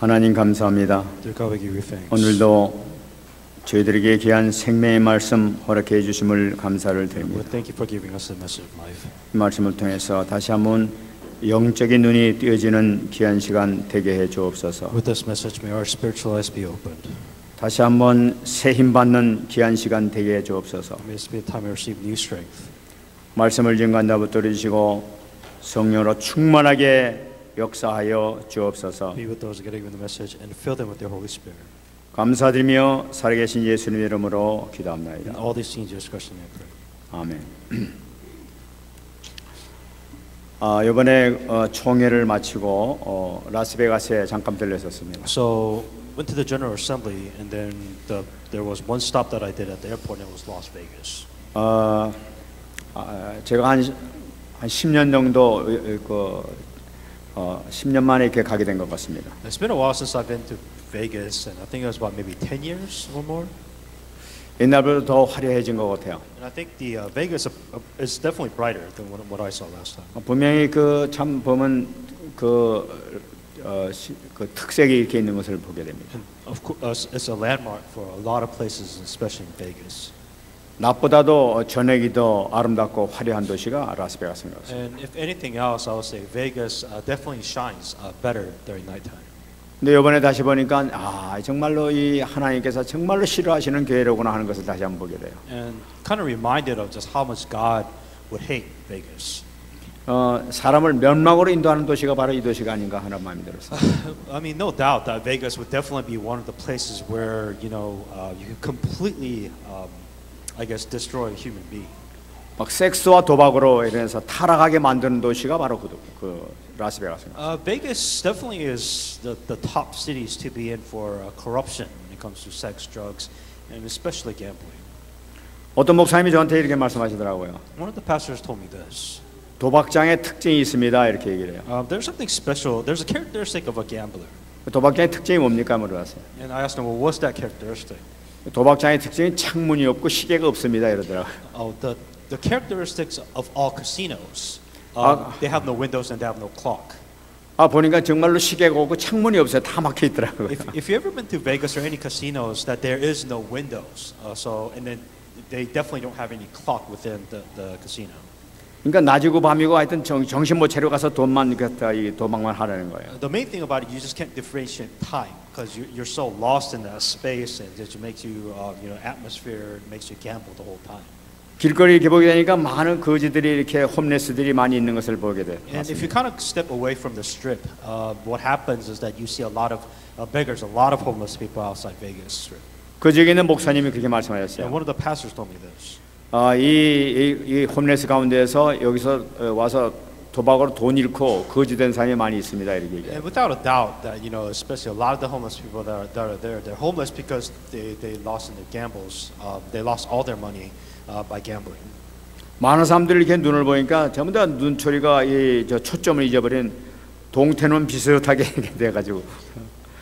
하나님 감사합니다. Dear God, we give you thanks. 오늘도 저희들에게 귀한 생명의 말씀 허락해 주심을 감사를 We 드립니다. thank you for giving us the message of life. 이 말씀을 통해서 다시 한번 영적인 눈이 띄어지는 귀한 시간 되게 해 주옵소서. With this message, may our spiritual eyes be opened. 다시 한번 새 힘 받는 귀한 시간 되게 해 주옵소서. May this be a time we receive new strength. 말씀을 증거한다 붙들어 주시고 성령으로 충만하게 역사하여 주옵소서. Be with those getting the message and fill them with your Holy Spirit. 감사드리며 살아계신 예수님 이름으로 기도합니다. And all these things, Jesus Christ, in your name. 아멘. 이번에 총회를 마치고 라스베가스에 잠깐 들렸었습니다. So went to the General Assembly, and then there was one stop that I did at the airport, and it was Las Vegas. 제가 한 10년 정도 10년 만에 이렇게 가게 된 것 같습니다. It's been a while since I've been to Vegas, and I think it was about maybe 10 years or more. 옛날보다 더 화려해진 것 같아요. And I think the Vegas is definitely brighter than what I saw last time. 분명히 참 보면 그 특색이 이렇게 있는 것을 보게 됩니다. And of course, it's a landmark for a lot of places, especially in Vegas. 낮보다도 저녁이 더 아름답고 화려한 도시가 라스베가스인 것 같습니다. And if anything else, I would say Vegas definitely shines better during nighttime. 근데 이번에 다시 보니까 정말로 이 하나님께서 정말로 싫어하시는 교회로구나 하는 것을 다시 한번 보게 돼요. And kind of reminded of just how much God would hate Vegas. 사람을 멸망으로 인도하는 도시가 바로 이 도시가 아닌가 하는 마음이 들었어요. I mean, no doubt that Vegas would definitely be one of the places where you can completely, I guess, destroy a human being. 막 섹스와 도박으로 인해서 타락하게 만드는 도시가 바로 그 라스베가스입니다. Vegas definitely is the top cities to be in for corruption when it comes to sex, drugs, and especially gambling. 어떤 목사님이 저한테 이렇게 말씀하시더라고요. One of the pastors told me this. 도박장에 특징이 있습니다. 이렇게 얘기를 해요. There's something special. There's a characteristic of a gambler. 도박장의 특징이 뭡니까 물어봤어요. And I asked him, well, what's that characteristic? 도박장의 특징이 창문이 없고 시계가 없습니다. 이러더라고요. The characteristics of all casinos. They have no windows and they have no clock. 보니까 정말로 시계가 없고 창문이 없어요. 다 막혀 있더라고요. If you ever been to Vegas or any casinos, that there is no windows. And then they definitely don't have any clock within the casino. 그러니까 낮이고 밤이고 하여튼 정신 못 차려 가서 돈만 갖다 이 도박만 하라는 거예요. The main thing about it, you just can't differentiate time because you're so lost in that space, and it makes you, atmosphere, makes you gamble the whole time. 길거리 이렇게 보게 되니까 많은 거지들이 이렇게 홈레스들이 많이 있는 것을 보게 돼요. And if you kind of step away from the strip, what happens is that you see a lot of beggars, a lot of homeless people outside Vegas Strip. 그 지역에 있는 목사님이 그렇게 And 말씀하셨어요. one of the pastors told me this. 이 홈레스 가운데에서 여기서 와서 도박으로 돈 잃고 거지된 사람이 많이 있습니다. 이렇게 얘기해요. And without a doubt that especially a lot of the homeless people that are there, they're homeless because they lost in their gambles. They lost all their money by gambling. 많은 사람들이 이렇게 눈을 보니까 전부 다 눈초리가 저 초점을 잊어버린 동태눈 비슷하게 돼가지고.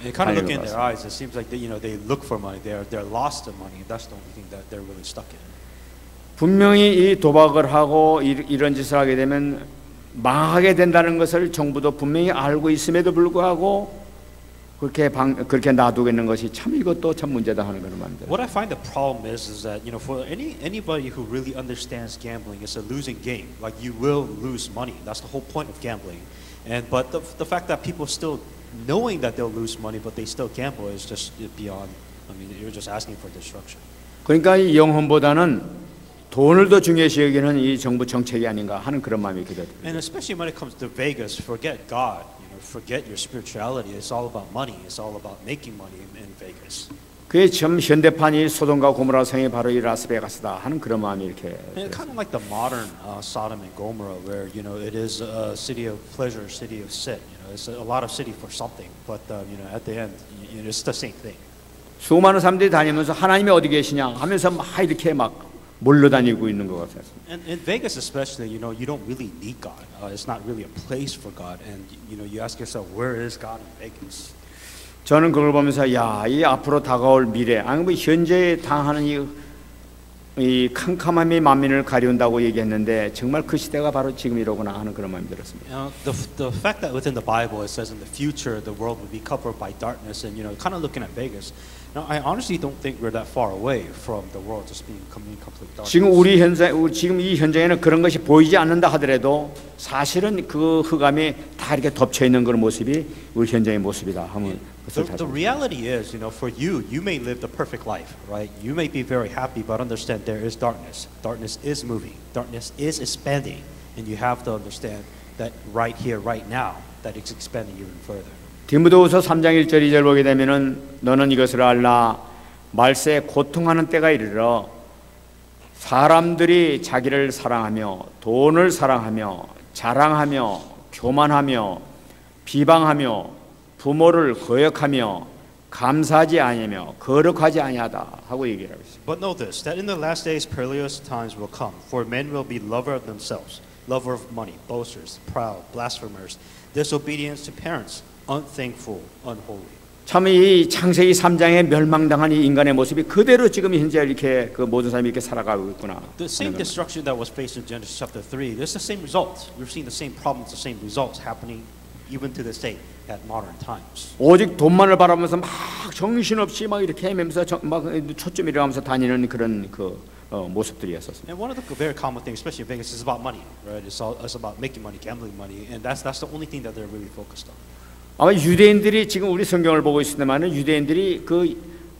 And kind of looking in their eyes, it seems like they look for money. They're lost in money. That's the only thing that they're really stuck in. 분명히 이 도박을 하고 이런 짓을 하게 되면 망하게 된다는 것을 정부도 분명히 알고 있음에도 불구하고 그렇게 놔두겠는 것이 참 이것도 참 문제다 하는 그런 말입니다. What I find the problem is that for anybody who really understands gambling, it's a losing game. Like you will lose money. That's the whole point of gambling. But the fact that people still knowing that they'll lose money, but they still gamble is just beyond. I mean, you're just asking for destruction. 그러니까 이 영혼보다는 돈을 더 중요시 여기는 이 정부 정책이 아닌가 하는 그런 마음이 들어요. And especially when it comes to Vegas, forget God. Forget your spirituality. It's all about money. It's all about making money in Vegas. 그게 참 현대판이 소돔과 고모라 성이 바로 이 라스베가스다 하는 그런 마음이 이렇게. And kind of like the modern Sodom and Gomorrah, where it is a city of pleasure, city of sin. It's a lot of city for something, but at the end, it's the same thing. 수많은 사람들이 다니면서 하나님이 어디 계시냐 하면서 막 이렇게 막 몰려다니고 있는 것 같아요. And in Vegas especially, you don't really need God. It's not really a place for God, and you ask yourself, where is God in Vegas? 저는 그걸 보면서 이 앞으로 다가올 미래, 아니 현재 당하는 이 캄캄함이 만민을 가리운다고 얘기했는데 정말 그 시대가 바로 지금이로구나 하는 그런 마음이 들었습니다. The fact that within the Bible it says in the future the world will be covered by darkness, and kind of looking at Vegas. Now, I honestly don't think we're that far away from the world just being complete darkness. 지금 이 현장에는 그런 것이 보이지 않는다 하더라도 사실은 그 흑암이 다 이렇게 덮쳐 있는 그런 모습이 우리 현장의 모습이다 하면 The reality is, for you may live the perfect life, right? You may be very happy, but understand there is darkness. Darkness is moving. Darkness is expanding, and you have to understand that right here, right now, that it's expanding even further. 디모데후서 3장 1절 2절 보게 되면은 너는 이것을 알라 말세에 고통하는 때가 이르러 사람들이 자기를 사랑하며 돈을 사랑하며 자랑하며 교만하며 비방하며 부모를 거역하며 감사하지 아니하며 거룩하지 아니하다 하고 얘기하고 있습니다. But know this, that in the last days perilous times will come, for men will be lover of themselves, lover of money, boasters, proud, blasphemers, disobedient to parents, unthankful, unholy. 참 이 창세기 3장에 멸망당한 이 인간의 모습이 그대로 지금 현재 이렇게 그 모든 사람이 이렇게 살아가고 있구나. The same destruction that was faced in Genesis chapter 3, there's the same result. We're seeing the same problems, the same results happening even to this day at modern times. 오직 돈만을 바라보면서 막 정신없이 막 이렇게 헤매면서 막 초점 잃어가면서 다니는 그런 모습들이었었습니다. And one of the very common things, especially in Vegas, is about money, right? It's about making money, gambling money, and that's the only thing that they're really focused on. 아마 유대인들이 지금 우리 성경을 보고 있습니다만은 유대인들이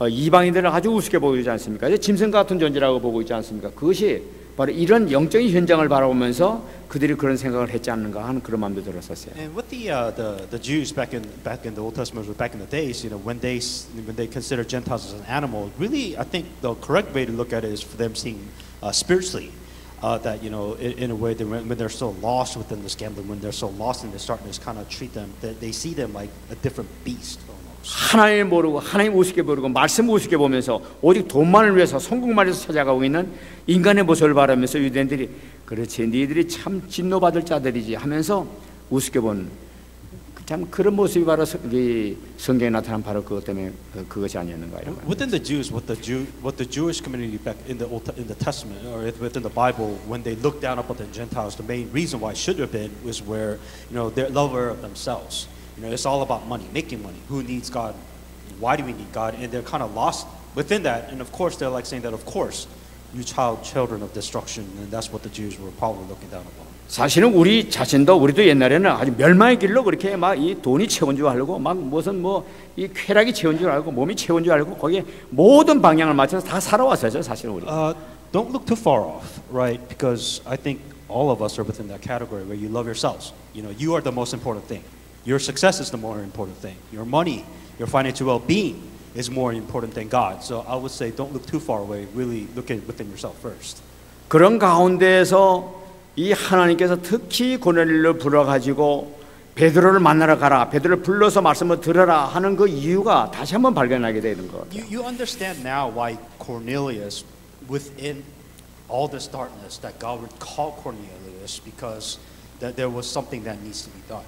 이방인들을 아주 우습게 보고 있지 않습니까? 짐승 같은 존재라고 보고 있지 않습니까? 그것이 바로 이런 영적인 현장을 바라보면서 그들이 그런 생각을 했지 않는가 하는 그런 마음도 들었었어요. And with the Jews back in the Old Testament, or back in the days, when they consider Gentiles as an animal, really, I think the correct way to look at it is for them seeing spiritually. That in a way, when they're so lost within this gambling, when they're so lost in this darkness, kind of treat them, they see them like a different beast. 하나님 모르고 하나님 우습게 모르고 말씀 우습게 보면서 오직 돈만을 위해서 성공만 위해서 찾아가고 있는 인간의 모습을 바라면서 유대인들이 그렇지 너희들이 참 진노받을 자들이지 하면서 우습게 본 참 그런 모습이 바로 성경에 나타난 바로 그것 때문에 그것이 아니었는가 이런 거예요. Within the Jews, what the Jewish community back in the Testament or within the Bible, when they looked down upon the Gentiles, the main reason why it should have been was where they're lover of themselves. It's all about money, making money. Who needs God? Why do we need God? And they're kind of lost within that. And of course, they're like saying that, of course, you children of destruction. And that's what the Jews were probably looking down upon. 사실은 우리 자신도 우리도 옛날에는 아주 멸망의 길로 그렇게 막 이 돈이 채운 줄 알고 막 무슨 이 쾌락이 채운 줄 알고 몸이 채운 줄 알고 거기에 모든 방향을 맞춰서 다 살아왔어요. 사실은 우리. Don't look too far off, right? Because I think all of us are within that category where you love yourselves. You are the most important thing. Your success is the more important thing. Your money, your financial well-being is more important than God. So I would say don't look too far away. Really look within yourself first. 그런 가운데에서 이 하나님께서 특히 고넬료를 불러가지고 베드로를 만나러 가라, 베드로를 불러서 말씀을 들어라 하는 그 이유가 다시 한번 발견하게 되는 것 같아요. You understand now why Cornelius, within all this darkness, that God would call Cornelius because that there was something that needs to be done.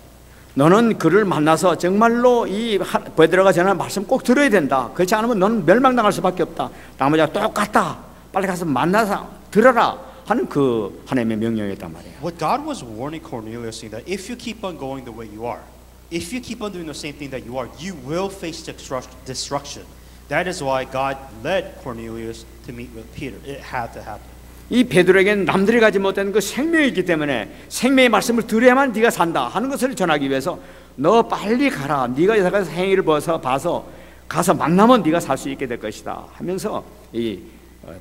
너는 그를 만나서 정말로 이 베드로가 전하는 말씀 꼭 들어야 된다. 그렇지 않으면 너는 멸망당할 수밖에 없다. 나머지가 똑같다. 빨리 가서 만나서 들어라. 하는 그 하나님의 명령이었단 말이에요. What God was warning Cornelius saying that if you keep on going the way you are, if you keep on doing the same thing that you are, you will face destruction. That is why God led Cornelius to meet with Peter. It had to happen. 이 베드로에게는 남들이 가지 못한 그 생명이 있기 때문에 생명의 말씀을 들어야만 네가 산다 하는 것을 전하기 위해서 너 빨리 가라. 네가 여기서 행위를 봐서 가서 만나면 네가 살 수 있게 될 것이다 하면서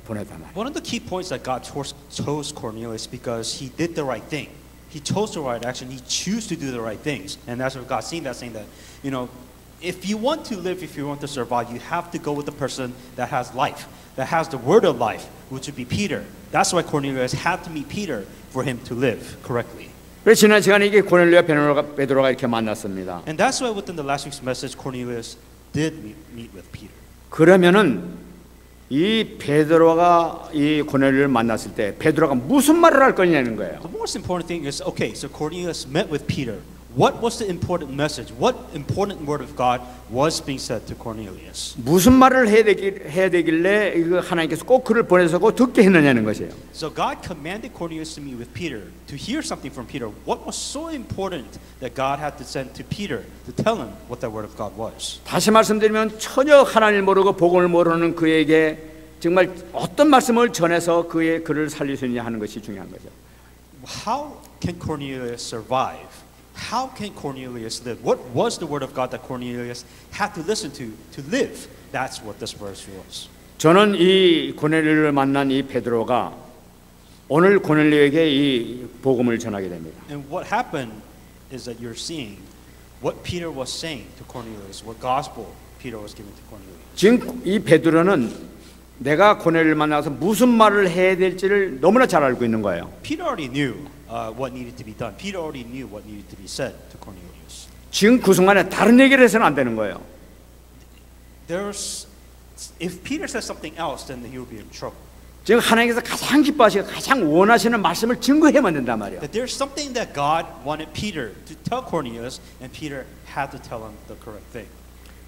보냈단 말이에요. One of the key points that God chose Cornelius because he did the right thing. He chose the right action. He chose to do the right things, and that's what God saying that if you want to live, if you want to survive, you have to go with the person that has life, that has the word of life, which would be Peter. That's why Cornelius had to meet Peter for him to live correctly. 그래서 지난 시간에 이게 고넬료와 베드로가 이렇게 만났습니다. And that's why within the last week's message, Cornelius did meet with Peter. 그러면은 이 베드로가 이 고넬료를 만났을 때 베드로가 무슨 말을 할 거냐는 거예요. The most important thing is, okay, so Cornelius met with Peter. What was the important message? What important word of God was being said to Cornelius? 무슨 말을 해야 되길래 이거 하나님께서 꼭 그를 보내서 꼭 듣게 했느냐는 것이에요. So God commanded Cornelius to meet with Peter to hear something from Peter. What was so important that God had to send to Peter to tell him what that word of God was? 다시 말씀드리면 전혀 하나님을 모르고 복음을 모르는 그에게 정말 어떤 말씀을 전해서 그를 살릴 수 있느냐 하는 것이 중요한 거죠. How can Cornelius survive? How can Cornelius live? What was the word of God that Cornelius had to listen to live? That's what this verse was. 저는 이 고넬료를 만난 이 베드로가 오늘 고넬료에게 이 복음을 전하게 됩니다. And what happened is that you're seeing what Peter was saying to Cornelius, what gospel Peter was giving to Cornelius. 지금 이 베드로는 내가 고넬료를 만나서 무슨 말을 해야 될지를 너무나 잘 알고 있는 거예요. Peter already knew what needed to be done. Peter already knew what needed to be said to Cornelius. 지금 그 순간에 다른 얘기를 해서는 안 되는 거예요. If Peter says something else, then he will be in trouble. 지금 하나님께서 가장 기뻐하시고 가장 원하시는 말씀을 증거해야만 된단 말이에요. That there's something that God wanted Peter to tell Cornelius, and Peter had to tell him the correct thing.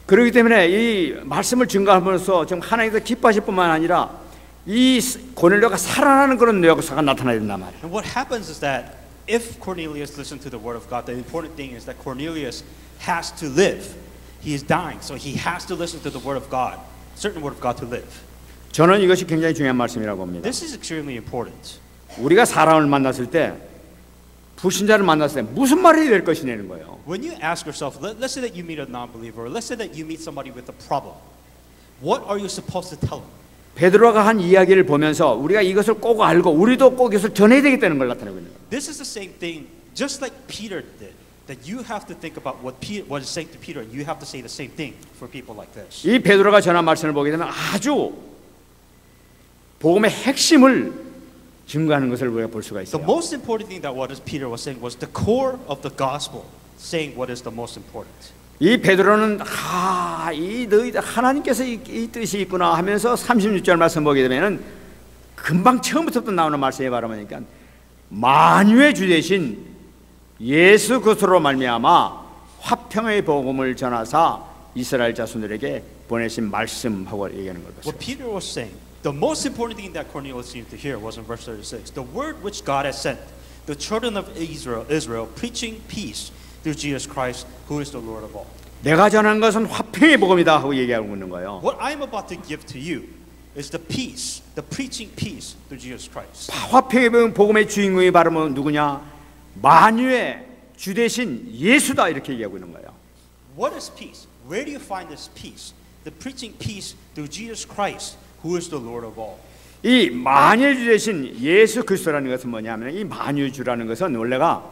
그렇기 때문에 이 말씀을 증거하면서 지금 하나님께서 기뻐하실 뿐만 아니라 이 고넬료가 살아나는 그런 역사가 나타나야 된단 말이에요. And what happens is that if Cornelius listened to the word of God, the important thing is that Cornelius has to live. He is dying, so he has to listen to the word of God, certain word of God to live. 저는 이것이 굉장히 중요한 말씀이라고 봅니다. This is extremely important. 우리가 사람을 만났을 때 불신자를 만났을 때 무슨 말이 될 것이냐는 거예요. When you ask yourself, let's say that you meet a non-believer, or let's say that you meet somebody with a problem, what are you supposed to tell them? 베드로가 한 이야기를 보면서 우리가 이것을 꼭 알고 우리도 꼭 이것을 전해야 되겠다는 걸 나타내고 있는 거예요. This is the same thing, just like Peter did. That you have to think about what is saying to Peter, and you have to say the same thing for people like this. 이 베드로가 전한 말씀을 보게 되면 아주 복음의 핵심을 증거하는 것을 우리가 볼 수가 The 있어요. most important thing that what Peter was saying was the core of the gospel, saying what is the most important. 이 베드로는 이 너희 하나님께서 이 뜻이 있구나 하면서 36절 말씀 보게 되면은 금방 처음부터 나오는 말씀이 바로 뭐니까 만유의 주 되신 예수 그리스도로 말미암아 화평의 복음을 전하사 이스라엘 자손들에게 보내신 말씀하고 얘기하는 걸 What 보세요. Peter was saying, the most important thing that Cornelius seemed to hear was in verse 36. The word which God has sent, the children of Israel, preaching peace through Jesus Christ, who is the Lord of all. 내가 전한 것은 화평의 복음이다 하고 얘기하고 있는 거예요. What I'm about to give to you is the peace, the preaching peace through Jesus Christ. 화평의 복음의 주인공이 바로 누구냐? 만유의 주 대신 예수다 이렇게 얘기하고 있는 거예요. What is peace? Where do you find this peace? The preaching peace through Jesus Christ, who is the Lord of all. 이 만유의 주 대신 예수 그리스도라는 것은 뭐냐면 이 만유주라는 것은 원래가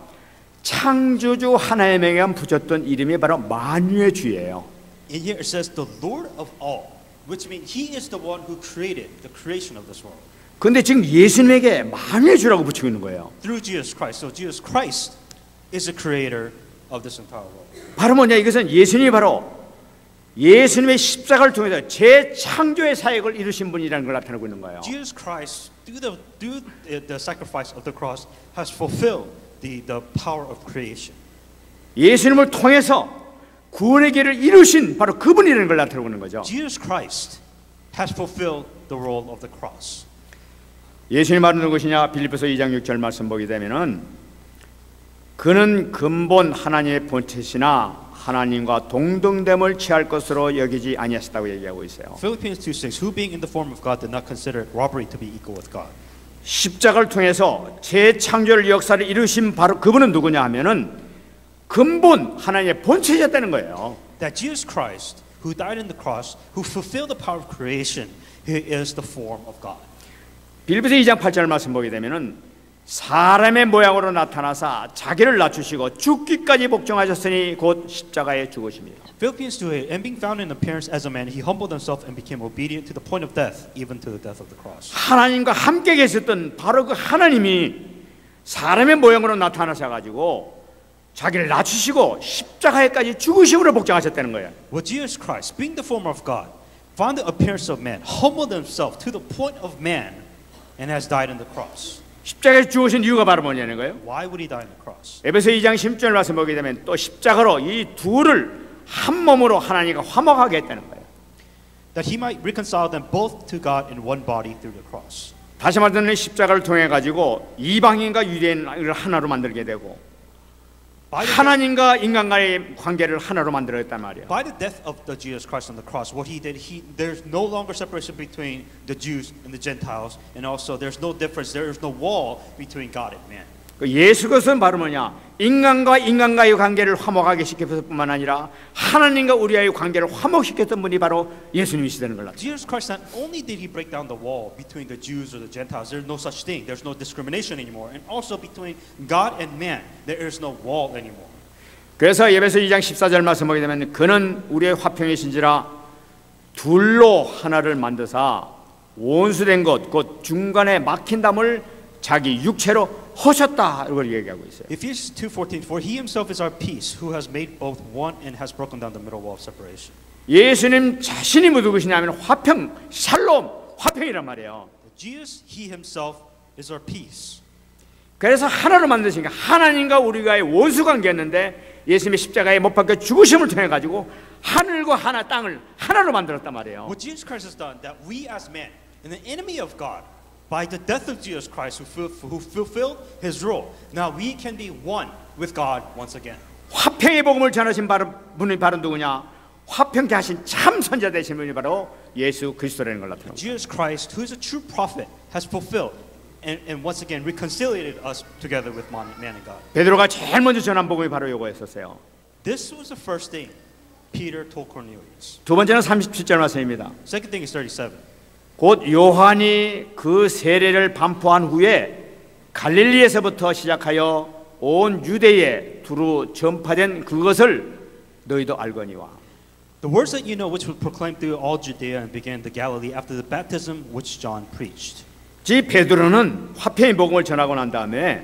창조주 하나님에게 붙였던 이름이 바로 만유의 주예요. And here it says the Lord of all, which means He is the one who created the creation of this world. 그런데 지금 예수님에게 만유의 주라고 붙이고 있는 거예요. Through Jesus Christ. So Jesus Christ is the creator of this entire world. 바로 뭐냐? 이것은 예수님이 바로 예수님의 십자가를 통해서 재창조의 사역을 이루신 분이라는 걸 나타내고 있는 거예요. Jesus Christ, through the sacrifice of the cross, has fulfilled the power of creation. 예수님을 통해서 구원의 길을 이루신 바로 그분이라는 걸 나타내고 있는 거죠. Jesus Christ has fulfilled the role of the cross. 예수님 말은 누구시냐? 빌립보서 2장 6절 말씀 보게 되면은 그는 근본 하나님의 본체시나 하나님과 동등됨을 취할 것으로 여기지 아니하셨다고 얘기하고 있어요. Philippians 2:6 Who being in the form of God did not consider robbery to be equal with God. 십자가를 통해서 재창조를 역사를 이루신 바로 그분은 누구냐 하면은 근본 하나님의 본체셨다는 거예요. That Jesus Christ, who died on the cross, who fulfilled the power of creation, He is the form of God. 빌립보서 2장 8절 말씀 보게 되면은 사람의 모양으로 나타나사 자기를 낮추시고 죽기까지 복종하셨으니 곧 십자가에 죽으십니다. Philippians 2:8 And being found in appearance as a man, he humbled himself and became obedient to the point of death, even to the death of the cross. 하나님과 함께 계셨던 바로 그 하나님이 사람의 모양으로 나타나셔 가지고 자기를 낮추시고 십자가에까지 죽으심으로 복종하셨다는 거예요. Well, Jesus Christ, being the form of God, found the appearance of man, humbled himself to the point of man, and has died on the cross. 십자가에 죽으신 이유가 바로 뭐냐는 거예요. Why would he die on the cross? 에베소 2장 10절 말씀 보게 되면 또 십자가로 이 둘을 한 몸으로 하나님과 화목하게 했다는 거예요. That he might reconcile them both to God in one body through the cross. 다시 말하면 십자가를 통해 가지고 이방인과 유대인을 하나로 만들게 되고 하나님과 인간과의 관계를 하나로 만들었단 말이에요. By the death of the Jesus Christ on the cross, what he did, there's no longer separation between the Jews and the Gentiles, and also there's no difference, there is no wall between God and man. 예수 그리스도는 바로 뭐냐? 인간과 인간과의 관계를 화목하게 시켰을 뿐만 아니라 하나님과 우리와의 관계를 화목시켰던 분이 바로 예수님이시다는 걸. Jesus Christ, not only did he break down the wall between the Jews or the Gentiles, there's no such thing, there's no discrimination anymore, and also between God and man, there is no wall anymore. 그래서 에베소 2장 14절 말씀 보게 되면 그는 우리의 화평이신지라 둘로 하나를 만드사 원수된 것 곧 중간에 막힌 담을 자기 육체로 허셨다 이걸 얘기하고 있어요. Ephesians 2:14 For he himself is our peace who has made both one and has broken down the middle wall of separation. 예수님 자신이 누구시냐면 화평, 샬롬, 화평이란 말이에요. Jesus he himself is our peace. 그래서 하나로 만드시니까 하나님과 우리가의 원수 관계였는데 예수님의 십자가에 못 박혀 죽으심을 통해 가지고 하늘과 하나 땅을 하나로 만들었단 말이에요. What Jesus Christ has done that we as men and the enemy of God by the death of Jesus Christ who fulfilled his role. Now we can be one with God once again. 화평의 복음을 전하신 분이 바로 누구냐? 화평케 하신 참 선자 되신 분이 바로 예수 그리스도라는 걸 나타내고. Jesus Christ, who is a true prophet, has fulfilled and once again reconciliated us together with man and God. 베드로가 제일 먼저 전한 복음이 바로 요거였었어요. This was the first thing Peter told Cornelius. 두 번째는 37절 말씀입니다. Second thing is 37. 곧 요한이 그 세례를 반포한 후에 갈릴리에서부터 시작하여 온 유대에 두루 전파된 그것을 너희도 알거니와. The words that you know which were proclaimed through all Judea and began to Galilee after the baptism which John preached. 지 베드로는 화평의 복음을 전하고 난 다음에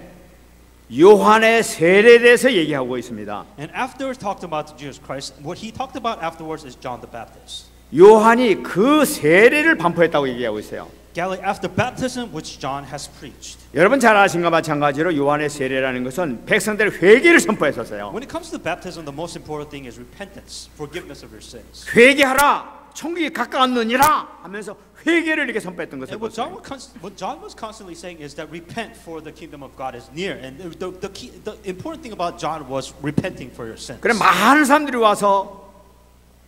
요한의 세례에 대해서 얘기하고 있습니다. And afterwards talked about Jesus Christ. What he talked about afterwards is John the Baptist. 요한이 그 세례를 반포했다고 얘기하고 있어요. Galilee after baptism which John has preached. 여러분 잘 아신가 마찬가지로 요한의 세례라는 것은 백성들의 회개를 선포했었어요. When it comes to baptism, the most important thing is repentance, forgiveness of your sins. 회개하라, 천국이 가까웠느니라 하면서 회개를 이렇게 선포했던 것을 And what 보세요. John was constantly saying is that repent for the kingdom of God is near. And the important thing about John was repenting for your sins. 그래 많은 사람들이 와서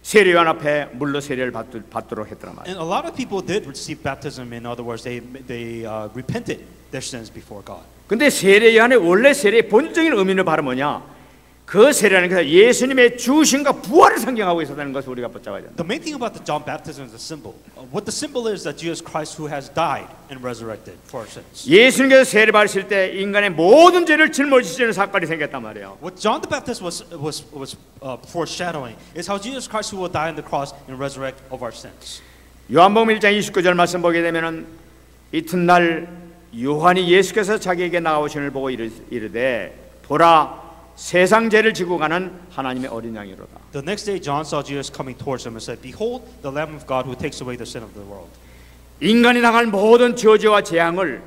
세례요한 앞에 물로 세례를 받도록 했더란 말이에요. And a lot of people did receive baptism. In other words, they repented their sins before God. 근데 세례요한의 원래 세례의 본적인 의미는 바로 뭐냐? 그 세례라는 것은 예수님의 죽으심과 부활을 상징하고 있었다는 것을 우리가 붙잡아야 된다. The main thing about the John baptism is the symbol. What the symbol is that Jesus Christ who has died and resurrected for our sins. 예수님께서 세례 받으실 때 인간의 모든 죄를 짊어지시는 사건이 생겼단 말이에요. What John the Baptist was foreshadowing is how Jesus Christ who will die on the cross and resurrect of our sins. 요한복음 1장 29절 말씀 보게 되면은 이튿날 요한이 예수께서 자기에게 나오심을 보고 이르되 보라 세상 죄를 지고 가는 하나님의 어린 양이로다. The next day John saw Jesus coming towards him and said, "Behold, the Lamb of God who takes away the sin of the world." 인간이 당할 모든 저주와 재앙을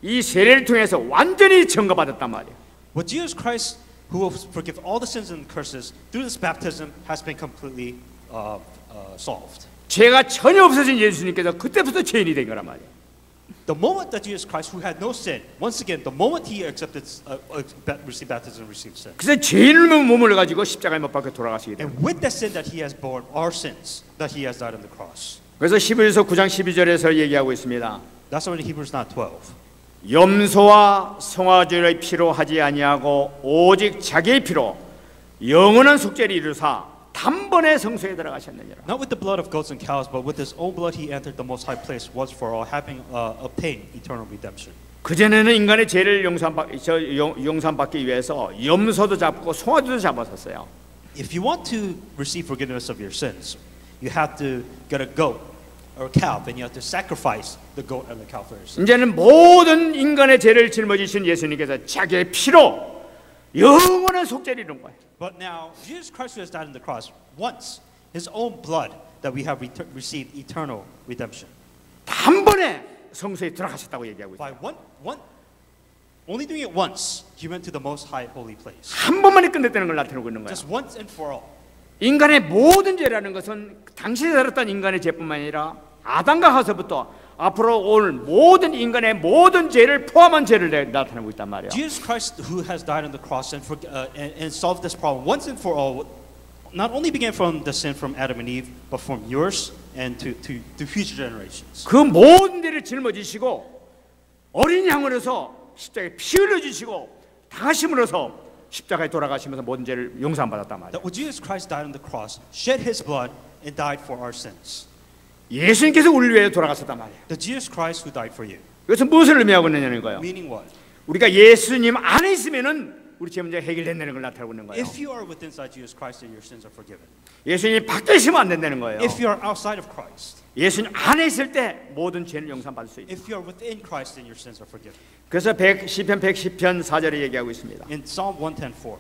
이 세례를 통해서 완전히 증거받았단 말이에요. What Jesus Christ, who will forgive all the sins and curses through this baptism, has been completely solved. 죄가 전혀 없어진 예수님께서 그때부터 죄인이 된 거란 말이에요. The moment that Jesus Christ, who had no sin, once again, the moment he received baptism, received sin. 그래서 죄인을 몸을 가지고 십자가에 못 박혀 돌아가시게 돼요. And with the sin that he has borne, our sins, that he has died on the cross. 그래서 히브리서 9장 12절에서 얘기하고 있습니다. That's why in Hebrews 9:12. 염소와 송아지의 피로 하지 아니하고 오직 자기의 피로 영원한 속죄를 이루사 단번에 성소에 들어가셨느니라. Not with the blood of goats and cows, but with his own blood he entered the most high place once for all, having obtained eternal redemption. 그전에는 인간의 죄를 용서받기 위해서 염소도 잡고 송아지도 잡았었어요. If you want to receive forgiveness of your sins, you have to get a goat or a cow, and you have to sacrifice the goat and the cow for your sins. 이제는 모든 인간의 죄를 짊어지신 예수님께서 자기의 피로 영원한 속죄를 이룬 거예요. But now Jesus Christ who has died on the cross once, his own blood, that we have received eternal redemption. 단번에 성소에 들어가셨다고 얘기하고 있어요. By only doing it once, he went to the most high holy place. 한 번만에 끝냈다는 걸 나타내고 있는 거야. Just once and for all. 인간의 모든 죄라는 것은 당시에 살았던 인간의 죄뿐만 아니라 아담과 하와서부터 앞으로 올 모든 인간의 모든 죄를 포함한 죄를 나타내고 있단 말이야. Jesus Christ, who has died on the cross and solved this problem once and for all, not only began from the sin from Adam and Eve, but from yours and to future generations. 그 모든 죄를 짊어지시고 어린 양으로서 십자가에 피 흘려주시고 당하심으로써 십자가에 돌아가시면서 모든 죄를 용서받았단 말이야. That when Jesus Christ died on the cross, shed His blood and died for our sins. 예수님께서 우리를 위해 돌아가셨단 말이야. The Jesus Christ who died for you. 그것은 무엇을 의미하고 있느냐는 거예요. Meaning what? 우리가 예수님 안에 있으면은 우리 죄 문제가 해결된다는 걸 나타내고 있는 거예요. If you are within inside Jesus Christ, then your sins are forgiven. 예수님 밖에 있으면 안 된다는 거예요. If you are outside of Christ, 예수님 안에 있을 때 모든 죄를 용서받을 수 있다. if you are within Christ, then your sins are forgiven. 그래서 시편 110편 4절에 얘기하고 있습니다. In Psalm 110:4,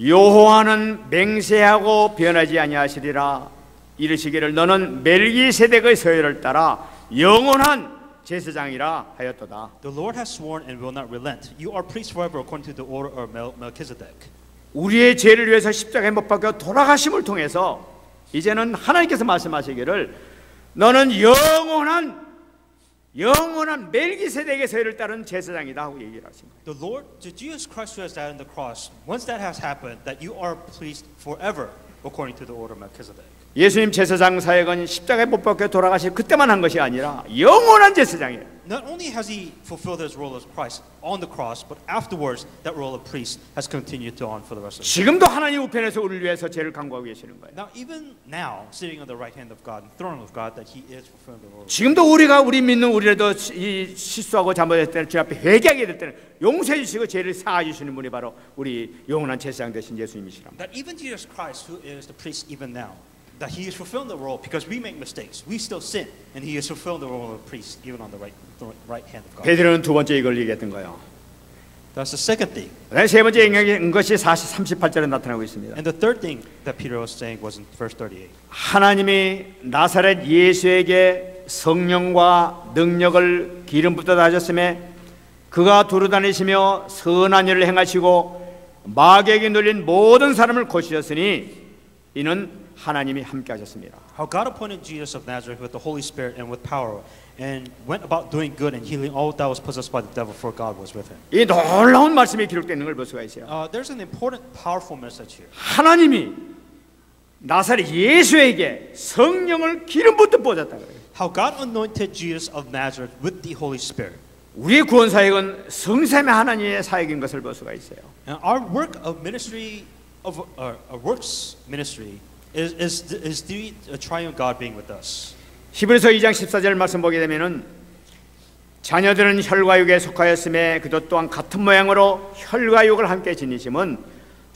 여호와는 맹세하고 변하지 아니하시리라. 이르시기를 너는 멜기세덱의 서열을 따라 영원한 제사장이라 하였도다. the Lord has sworn and will not relent. You are priests forever according to the order of Melchizedek. 우리의 죄를 위해서 십자가에 못 박혀 돌아가심을 통해서 이제는 하나님께서 말씀하시기를 너는 영원한 멜기세덱의 서열을 따른 제사장이다 하고 얘기를 하신 거예요. The Lord, to Jesus Christ who has died on the cross, once that has happened, that you are priest forever according to the order of Melchizedek. 예수님 제사장 사역은 십자가에 못 박혀 돌아가실 그때만 한 것이 아니라 영원한 제사장이에요. Not only has he fulfilled his role as Christ on the cross, but afterwards that role of priest has continued to on for the rest of the 지금도 하나님 우편에서 우리를 위해서 죄를 강구하고 계시는 거예요. Now, even now, sitting on the right hand of God, the throne of God, that he is fulfilling the role. 지금도 우리 믿는 우리라도 이 실수하고 잘못했을 때는 주 앞에 회개하게 될 때는 용서해 주시고 죄를 사하여 주시는 분이 바로 우리 영원한 제사장 되신 예수님이시랍니다. That even Jesus Christ, who is the priest even now, that he is fulfilling the role because we make mistakes, we still sin, and he is fulfilling the role of priest even on the right hand of God. 베드로는 두 번째 이걸 얘기했던 거예요. That's the second thing. 세 번째 얘기한 것이 38절에 나타나고 있습니다. And the third thing that Peter was saying was in verse 38. 하나님이 나사렛 예수에게 성령과 능력을 기름 붓다 하셨음에 그가 두루다니시며 선한 일을 행하시고 마귀에게 눌린 모든 사람을 고치셨으니 이는 하나님이 함께 하셨습니다. How God appointed Jesus of Nazareth with the Holy Spirit and with power, and went about doing good and healing all that was possessed by the devil, for God was with him. 이 놀라운 말씀이 기록되는 걸 볼 수가 있어요. There's an important, powerful message here. 하나님이 나사렛 예수에게 성령을 기름 붓듯 부어줬다 그래요. How God anointed Jesus of Nazareth with the Holy Spirit. 우리의 구원 사역은 성삼위 하나님의 사역인 것을 볼 수가 있어요. And our work of ministry, of our works ministry, is the triune God being with us. 히브리서 2장 14절 말씀 보게 되면은 자녀들은 혈과육에 속하였음에 그도 또한 같은 모양으로 혈과육을 함께 지니심은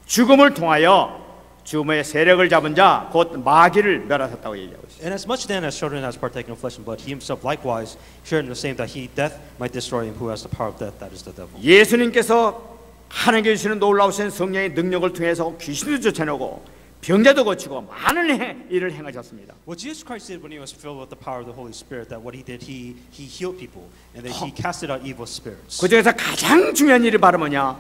죽음을 통하여 죽음의 세력을 잡은 자 곧 마귀를 멸하셨다고 얘기하고 있어요. And as much then as children has partaken of flesh and blood, he himself likewise shared in the same that he death might destroy him who has the power of death, that is the devil. 예수님께서 하나님께 주시는 놀라우신 성령의 능력을 통해서 귀신도 쫓아내고 병자도 고치고 많은 일을 행하셨습니다. What Jesus Christ did when he was filled with the power of the Holy Spirit, that what he did, he healed people and that he casted out evil spirits. 그 중에서 가장 중요한 일이 바로 뭐냐?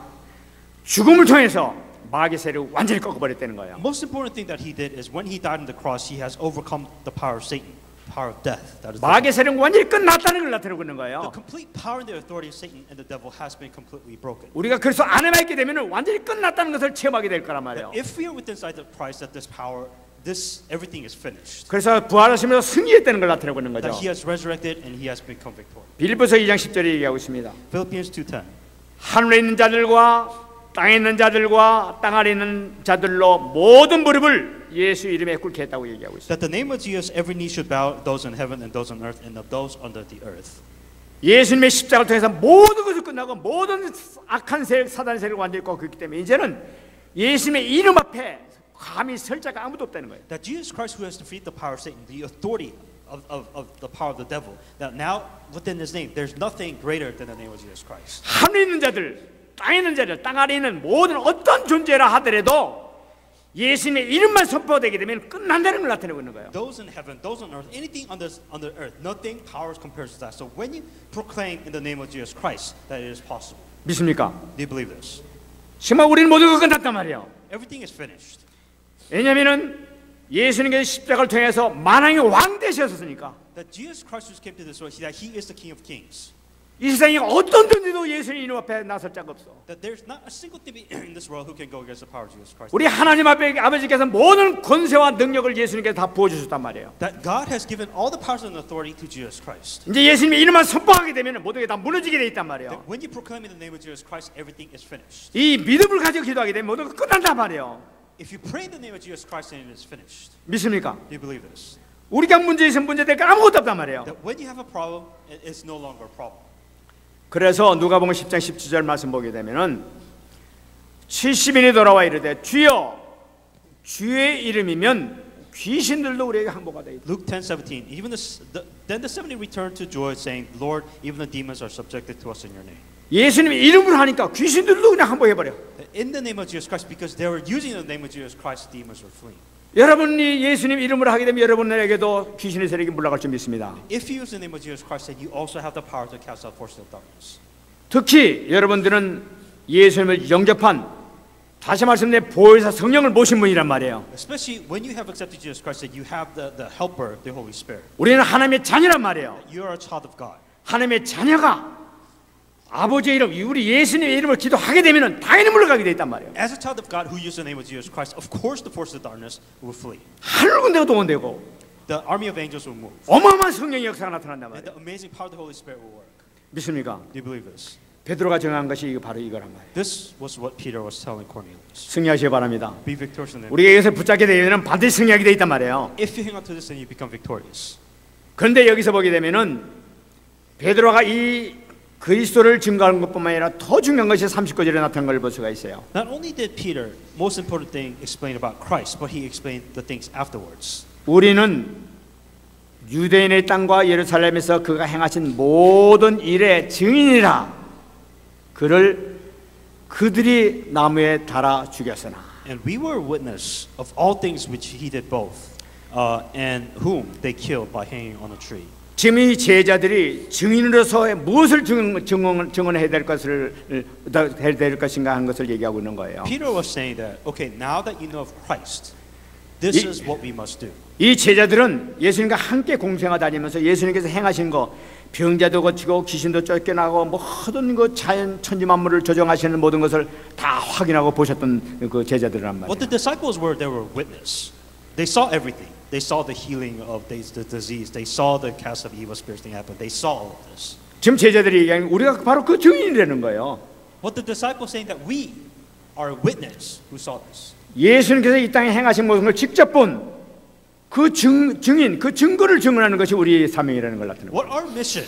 죽음을 통해서 마귀 세력을 완전히 꺾어버렸다는 거예요. Most important thing that he did is when he died on the cross, he has overcome the power of Satan, power of death. That is 마귀 세력은 완전히 끝났다는 걸 나타내고 있는 the 거예요. complete power and the authority of Satan and the devil has been completely broken. 우리가 그래서 안에만 있게 되면 완전히 끝났다는 것을 체험하게 될 거란 말이에요. If we are within inside of Christ, that this power, this everything is finished. 그래서 부활하시면서 승리했다는 걸 나타내고 있는 거죠. That he has resurrected and he has become victorious. 빌립보서 2장 10절에 얘기하고 있습니다. Philippians 2:10. 하늘에 있는 자들과 땅에 있는 자들과 땅 아래 있는 자들로 모든 무릎을 예수 이름에 꿇게 했다고 얘기하고 있어요. That the name of Jesus, every knee should bow, those in heaven and those on earth, and of those under the earth. 예수님의 십자가를 통해서 모든 것을 끝나고 모든 악한 세력, 사단의 세력을 완전히 꺾었기 때문에 이제는 예수님의 이름 앞에 감히 설 자가 아무도 없다는 거예요. That Jesus Christ, who has defeated the power of Satan, the authority of the power of the devil, that now within His name, there's nothing greater than the name of Jesus Christ. 하늘에 있는 자들, 땅에 있는 자들, 땅 아래 있는 모든 어떤 존재라 하더라도 예수님의 이름만 선포되게 되면 끝난다는 걸 나타내고 있는 거예요. Those in heaven, those on earth, anything on the earth, nothing powers compares to that. So when you proclaim in the name of Jesus Christ, that it is possible. 믿습니까? Do you believe this? 정말 우리는 모두가 끝났단 말이에요. Everything is finished. 왜냐하면은 예수님께서 십자가를 통해서 만왕의 왕 되셨으니까. That Jesus Christ who came to this world, that He is the King of Kings. 이 세상에 어떤 존재도 예수님 이름 앞에 나설 자가 없어. That there's not a single thing in this world who can go against the power of Jesus Christ. 우리 하나님 앞에 아버지께서 모든 권세와 능력을 예수님께서 다 부어주셨단 말이에요. That God has given all the powers and authority to Jesus Christ. 이제 예수님의 이름만 선포하게 되면 모든 게 다 무너지게 돼 있단 말이에요. That when you proclaim in the name of Jesus Christ, everything is finished. 이 믿음을 가지고 기도하게 되면 모든 게 끝난단 말이에요. If you pray in the name of Jesus Christ, then it is finished. 믿습니까? Do you believe this? 우리가 문제 있으면 문제될 게 아무것도 없단 말이에요. That when you have a problem, it's no longer a problem. 그래서 누가복음 10장 17절 말씀 보게 되면은 70인이 돌아와 이르되 주여 주의 이름이면 귀신들도 우리에게 항복하다. Luke 10:17. Then the 70 returned to joy, saying, "Lord, even the demons are subjected to us in your name." 예수님 이름으로 하니까 귀신들도 그냥 항복해 버려. In the name of Jesus Christ, because they were using the name of Jesus Christ, demons were fleeing. 여러분이 예수님 이름으로 하게 되면 여러분에게도 귀신의 세력이 물러갈 줄 믿습니다. If you use the name of Jesus Christ, then you also have the power to cast out forces of darkness. 특히 여러분들은 예수님을 영접한 다시 말씀드린 보혜사 성령을 모신 분이란 말이에요. Especially when you have accepted Jesus Christ, that you have the helper, the Holy Spirit. 우리는 하나님의 자녀란 말이에요. You are a child of God. 하나님의 자녀가 아버지의 이름, 우리 예수님의 이름을 기도하게 되면 당연히 물러가게 돼 있단 말이에요. As a child of God who uses the name of Jesus Christ, of course the forces of darkness will flee. 하늘 군대가 동원되고 The army of angels will move. 어마어마한 성령의 역사가 나타난단 And 말이에요. the amazing power of the Holy Spirit will work. 믿습니까? Do you believe this? 베드로가 정한 것이 바로 이거란 말이에요. This was what Peter was telling Cornelius. 승리하시기 바랍니다. Be victorious in the name. 우리가 이것을 붙잡게 되면 반드시 승리하게 돼 있단 말이에요. If you hang on to this, then you become victorious. 그런데 여기서 보게 되면은 베드로가 이 그리스도를 증거하는 것뿐만 아니라 더 중요한 것이 39절에 나타난 걸 볼 수가 있어요. Not only did Peter, most important thing, explain about Christ, but he explained the things afterwards. 우리는 유대인의 땅과 예루살렘에서 그가 행하신 모든 일의 증인이라. 그들이 나무에 달아 죽였으나. And we were witness of all things which he did both, and whom they killed by hanging on a tree. 지금 이 제자들이 증인으로서 무엇을 증언해야 될 것인가 하는 것을 얘기하고 있는 거예요. Peter was saying that, okay, now that you know of Christ, this is what we must do. 이 제자들은 예수님과 함께 공생하 다니면서 예수님께서 행하신 거, 병자도 고치고 귀신도 쫓겨나고 모든 그 자연 천지 만물을 조정하시는 모든 것을 다 확인하고 보셨던 그 제자들이란 말이에요. What the disciples were, they were witness. They saw everything. They saw the healing of the disease. They saw the cast of evil spirits thing happen. They saw all of this. 지금 제자들이 얘기하는 우리가 바로 그 증인이라는 거예요. What the disciples saying that we are witness who saw this. 예수님께서 이 땅에 행하신 모든 걸 직접 본 그 증인, 그 증거를 증언하는 것이 우리의 사명이라는 걸 나타내는 거예요. What our mission?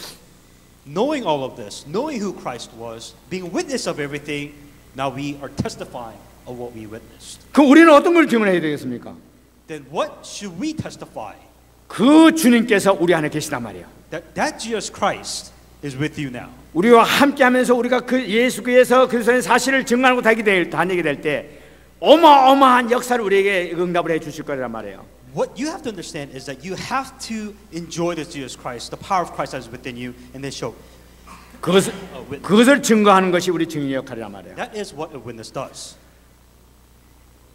Knowing all of this, knowing who Christ was, being witness of everything, now we are testifying of what we witnessed. 그 우리는 어떤 걸 증언해야 되겠습니까? Then what should we testify? 그 주님께서 우리 안에 계시단 말이에요. That Jesus Christ is with you now. 우리와 함께하면서 우리가 그 예수께서 그리스도의 사실을 증언하고 다니게 될 때 어마어마한 역사를 우리에게 응답을 해 주실 거란 말이에요. What you have to understand is that you have to enjoy this Jesus Christ, the power of Christ that is within you, and then show. 그것을 증거하는 것이 우리 증인의 역할이란 말이에요. That is what a witness does.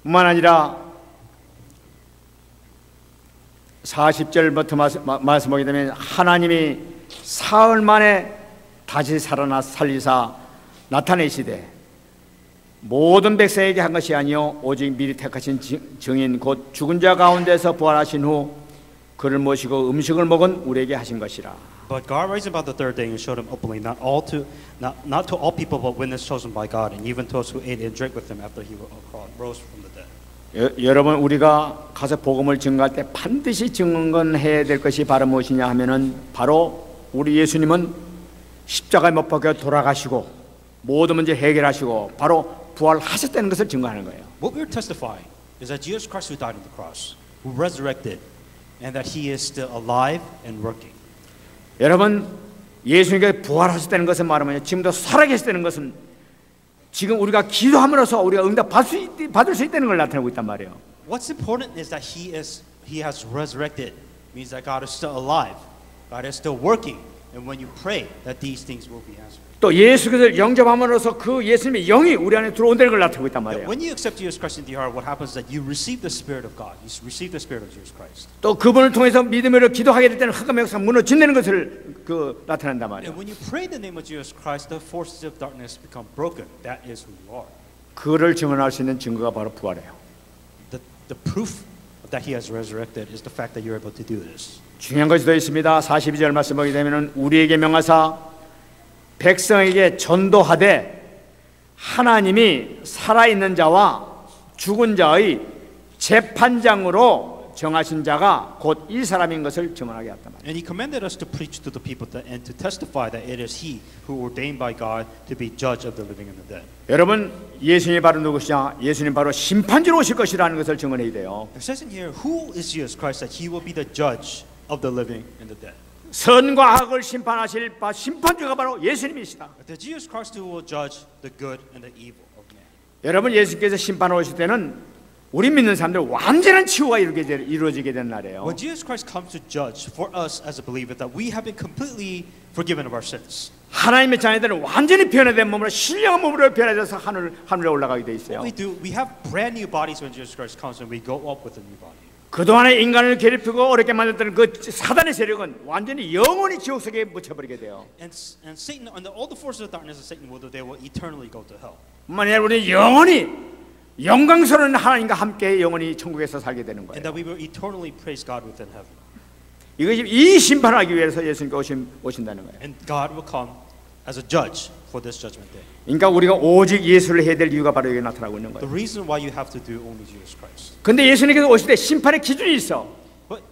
뿐만 아니라 40절부터 말씀하게 되면 하나님이 사흘 만에 다시 살리사 나타내시되 모든 백성에게 한 것이 아니요 오직 미리 택하신 증인 곧 죽은 자 가운데서 부활하신 후 그를 모시고 음식을 먹은 우리에게 하신 것이라. But God raised him about the third day and showed him openly, not to all people, but witness chosen by God, and even those who ate and drank with him after he rose from the dead. 여러분 우리가 가서 복음을 증거할 때 반드시 증언해야 될 것이 바로 무엇이냐 하면은 바로 우리 예수님은 십자가에 못 박혀 돌아가시고 모든 문제 해결하시고 바로 부활하셨다는 것을 증거하는 거예요. What we're testifying is that Jesus Christ who died on the cross, who resurrected, and that he is still alive and working. 여러분 예수님께서 부활하셨다는 것은 말하면 지금도 살아계시다는 것은 지금 우리가 기도함으로써 우리가 응답 받을 수 있다는 걸 나타내고 있단 말이에요. What's important is that he has resurrected. Means that God is still alive. God is still working. And when you pray, that these things will be answered. 또 예수께서 영접함으로써 그 예수님의 영이 우리 안에 들어온다는 걸 나타내고 있단 말이에요. When you accept Jesus Christ into your heart, what happens is that you receive the Spirit of God. You receive the Spirit of Jesus Christ. 또 그분을 통해서 믿음으로 기도하게 될 때는 흑암의 역사가 무너진다는 것을 나타낸단 말이에요. And when you pray in the name of Jesus Christ, the forces of darkness become broken. That is who you are. 그를 증언할 수 있는 증거가 바로 부활이에요. The proof that He has resurrected is the fact that you're able to do this. 중요한 것이 더 있습니다. 42절 말씀 보게 되면은 우리에게 명하사 백성에게 전도하되 하나님이 살아있는 자와 죽은 자의 재판장으로 정하신 자가 곧 이 사람인 것을 증언하게 했단 말이에요. And He commanded us to preach to the people and to testify that it is He who ordained by God to be judge of the living and the dead. 여러분, 예수님이 바로 누구시냐? 예수님 바로 심판주로 오실 것이라는 것을 증언해야 돼요. It says in here, who is Jesus Christ that He will be the judge of the living and the dead. 선과 악을 심판하실 심판주가 바로 예수님이시다. That Jesus Christ who will judge the good and the evil of man. 여러분, 예수께서 심판하러 오실 때는 우리 믿는 사람들 완전한 치유가 이루어지게 된 날이에요. When Jesus Christ comes to judge for us as a believer, that we have been completely forgiven of our sins. 하나님의 자녀들은 완전히 변화된 몸으로 신령한 몸으로 변화돼서 하늘에 올라가게 돼 있어요. What we do, we have brand new bodies when Jesus Christ comes, and we go up with a new body. 그동안에 인간을 괴롭히고 어렵게 만들었던 그 사단의 세력은 완전히 영원히 지옥 속에 묻혀버리게 돼요. And Satan, and all the forces of darkness of Satan will do, they will eternally go to hell. 만약 우리 영원히 영광스러운 하나님과 함께 영원히 천국에서 살게 되는 And 거예요. that we will eternally praise God within heaven. 이것이 이 심판하기 위해서 예수님께 오신다는 거예요. And God will come as a judge for this judgment day. 그러니까 우리가 오직 예수를 해야 될 이유가 바로 여기 나타나고 있는 The 거예요. reason why you have to do only Jesus Christ. 근데 예수님께서 오실 때 심판의 기준이 있어. But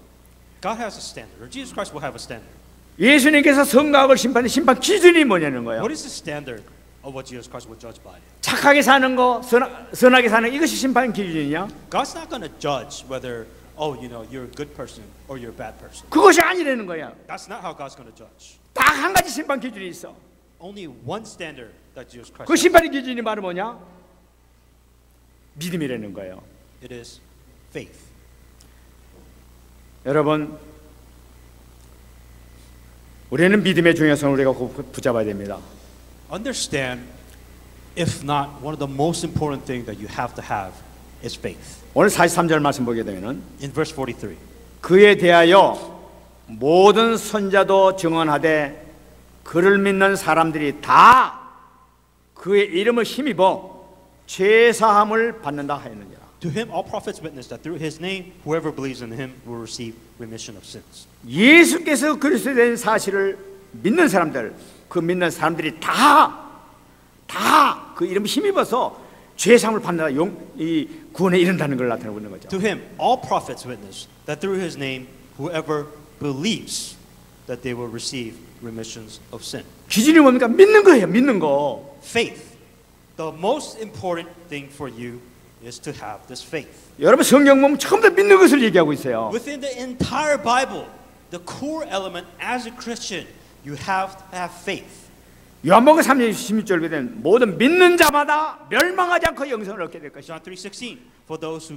God has a standard, or Jesus Christ will have a standard. 예수님께서 선악을 심판의 심판 기준이 뭐냐는 거예요. What is the standard of what Jesus Christ will judge by? 착하게 사는 거, 선하게 사는 거, 이것이 심판 기준이냐? God's not going to judge whether, oh, you know, you're a good person or you're a bad person. 그것이 아니라는 거야. That's not how God's going to judge. 딱 한 가지 심판 기준이 있어. Only one standard that Jesus Christ 그 has. 심판의 기준이 바로 뭐냐? 믿음이라는 거예요. It is faith. 여러분, 우리는 믿음의 중요성을 우리가 붙잡아야 됩니다. Understand, if not, one of the most important things that you have to have is faith. 오늘 43절 말씀 보게 되면은 In verse 43, 그에 대하여 모든 선자도 증언하되 그를 믿는 사람들이 다 그의 이름을 힘입어 죄사함을 받는다 하였느니라. to him all prophets witness that through his name whoever believes in him will receive remission of sins. 예수께서 그리스도에 대한 사실을 믿는 사람들, 그 믿는 사람들이 다 그 이름 힘입어서 죄사함을 받는다, 이 구원에 이른다는 걸 나타내고 있는 거죠. To him all prophets witness that through his name whoever believes that they will receive remissions of sin. 기준이 뭡니까? 믿는 거예요. 믿는 거. Faith. The most important thing for you is to have this faith. 여러분 성경 보면 처음부터 믿는 것을 얘기하고 있어요. Within the entire Bible, the core element as a Christian, you have to have faith. 요한복음 3장 16절 보면 모든 믿는 자마다 멸망하지 않고 영생을 얻게 될 것이다. John 3:16. For those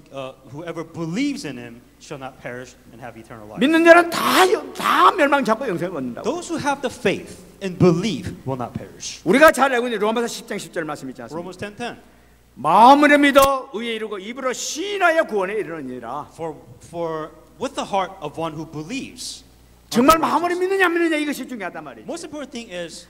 whoever believes in him shall not perish and have eternal life. 믿는 자는 다 멸망치 않고 영생을 얻는다고. Those who have the faith and believe will not perish. 우리가 잘 알고 있는 로마서 10장 10절 말씀 있지 않습니까? Romans 10:10. 마음으로 믿어 의에 이르고 입으로 시인하여 구원에 이르느니라. For with the heart of one who believes. 정말 마음으로 믿느냐 안 믿느냐 이것이 중요하단 말이에요. Most important thing is,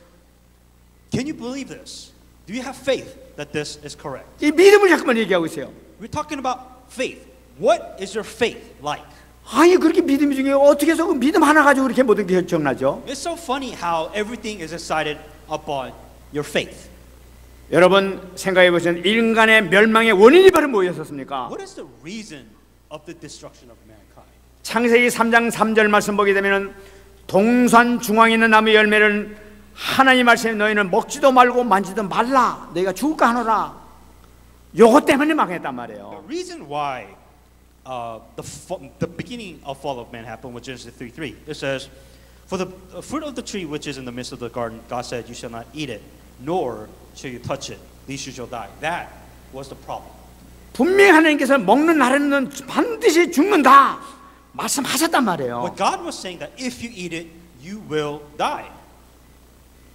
can you believe this? Do you have faith that this is correct? 이 믿음을 자꾸만 얘기하고 있어요. We're talking about faith. What is your faith like? 아니 그렇게 믿음이 중요해요. 어떻게 해서 그 믿음 하나 가지고 그렇게 모든 게 결정나죠? It's so funny how everything is decided upon your faith. 여러분 생각해 보시면 인간의 멸망의 원인이 바로 뭐였었습니까? What is the reason of the destruction of mankind? 창세기 3장 3절 말씀 보게 되면은 동산 중앙에 있는 나무 열매를 하나님 말씀에 너희는 먹지도 말고 만지도 말라. 너희가 죽을까 하노라. 요것 때문에 망했단 말이에요. The reason why the beginning of fall of man happened was Genesis 3:3. It says, "For the fruit of the tree which is in the midst of the garden, God said, you shall not eat it, nor shall you touch it, lest you shall die." That was the problem. 분명히 하나님께서 먹는 날에는 반드시 죽는다 말씀하셨단 말이에요. But God was saying that if you eat it, you will die.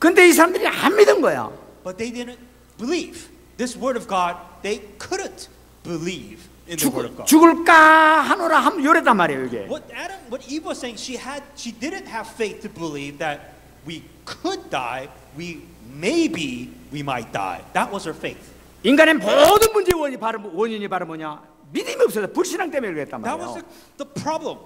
근데 이 사람들이 안 믿은 거야. But they didn't believe. This word of God, they couldn't believe in the word of God. 죽을까 하노라 하면 요랬단 말이에요, 이게. What Eve was saying, she didn't have faith to believe that we could die, maybe we might die. That was her faith. 인간의 모든 문제의 원인이 바로 뭐냐? 믿음이 없어서 불신앙 때문에 그랬단 That was 말이에요. the problem.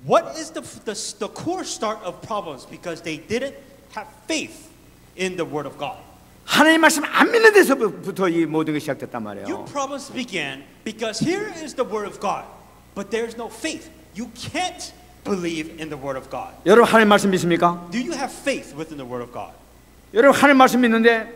What is the core start of problems? Because they didn't have faith in the word of God. 하나님 말씀 안 믿는 데서부터 이 모든 게 시작됐단 Your 말이에요. problems began because here is the word of God, but there's no faith. You can't believe in the word of God. 여러분 하나님 말씀 믿습니까? Do you have faith within the word of God? 여러분 하나님 말씀 믿는데